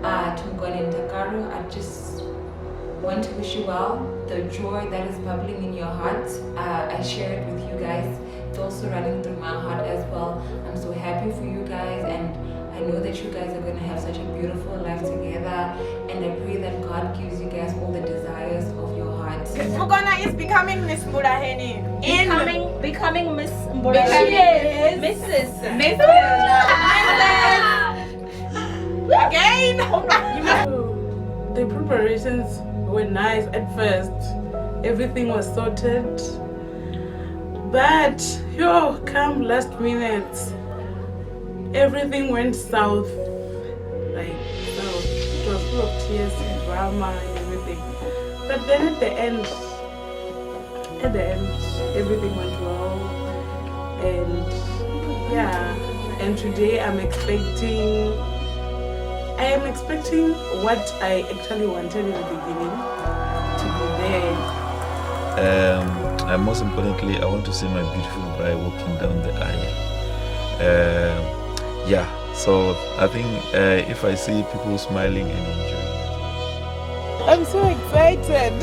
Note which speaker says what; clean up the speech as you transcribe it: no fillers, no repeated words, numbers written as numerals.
Speaker 1: to Mukona and Dakalo. I just want to wish you well. The joy that is bubbling in your heart, I share it with you guys. It's also running through my heart as well. I'm so happy for you guys, and I know that you guys are going to have such a beautiful life together, and I pray that God gives you guys all the desires of your heart.
Speaker 2: Mukona is becoming Miss Mbulaheni.
Speaker 3: Becoming Miss Mbulaheni. Mrs.
Speaker 2: Again.
Speaker 4: The preparations were nice at first. Everything was sorted. But come last minute, everything went south. Like south. It was full of tears and drama and everything. But then at the end, everything went well. And today I am expecting what I actually wanted in the beginning to be there.
Speaker 5: And most importantly, I want to see my beautiful bride walking down the aisle. So I think if I see people smiling and enjoying.
Speaker 4: I'm so excited.